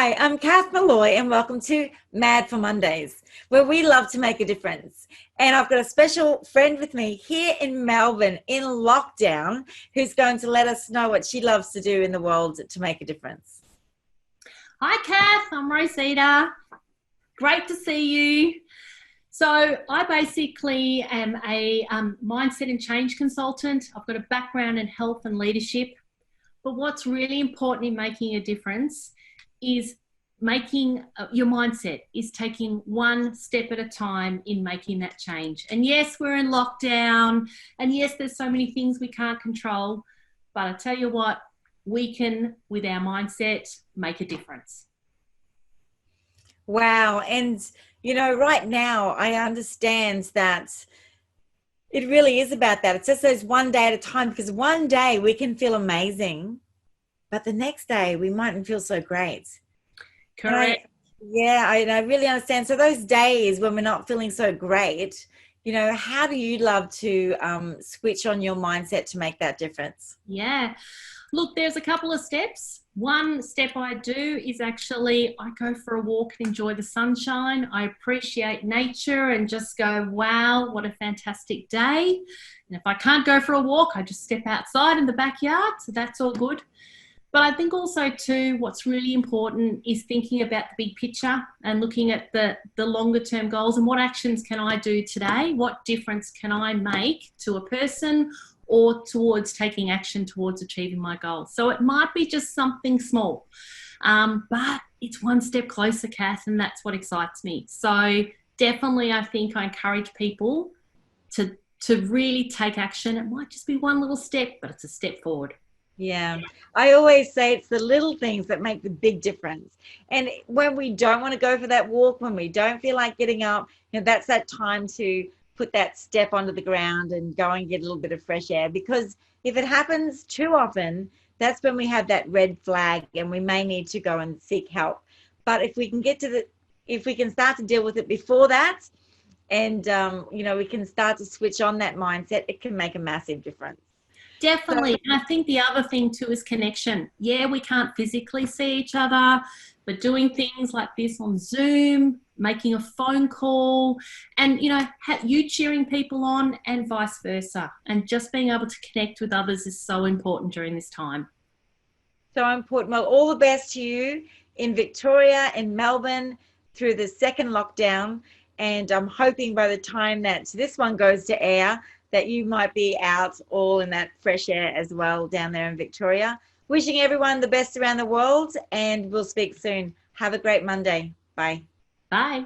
Hi, I'm Kath Molloy and welcome to Mad for Mondays, where we love to make a difference. And I've got a special friend with me here in Melbourne in lockdown who's going to let us know what she loves to do in the world to make a difference. Hi, Kath. I'm Rosita. Great to see you. So I basically am a mindset and change consultant. I've got a background in health and leadership. But what's really important in making a difference is making your mindset is taking one step at a time in making that change. And yes, we're in lockdown. And yes, there's so many things we can't control. But I tell you what, we can, with our mindset, make a difference. Wow. And, right now I understand that it really is about that. It's just those one day at a time, because one day we can feel amazing, but the next day we mightn't feel so great. Correct. I really understand. So those days when we're not feeling so great, how do you love to switch on your mindset to make that difference? Yeah. Look, there's a couple of steps. One step I do is actually I go for a walk and enjoy the sunshine. I appreciate nature and just go, wow, what a fantastic day. And if I can't go for a walk, I just step outside in the backyard. So that's all good. But I think also too, what's really important is thinking about the big picture and looking at the longer term goals and what actions can I do today? What difference can I make to a person or towards taking action towards achieving my goals? So it might be just something small, but it's one step closer, Kath, and that's what excites me. So definitely I think I encourage people to really take action. It might just be one little step, but it's a step forward. Yeah, I always say it's the little things that make the big difference. And when we don't want to go for that walk, when we don't feel like getting up, that's that time to put that step onto the ground and go and get a little bit of fresh air. Because if it happens too often, that's when we have that red flag and we may need to go and seek help. But if we can if we can start to deal with it before that, and we can start to switch on that mindset, it can make a massive difference. Definitely. So, And I think the other thing too is connection. Yeah, we can't physically see each other, but doing things like this on Zoom, making a phone call, and, you cheering people on and vice versa. And just being able to connect with others is so important during this time. so important. Well, all the best to you in Victoria and Melbourne through the second lockdown. And I'm hoping by the time that this one goes to air, that you might be out all in that fresh air as well down there in Victoria. Wishing everyone the best around the world, and we'll speak soon. Have a great Monday. Bye. Bye.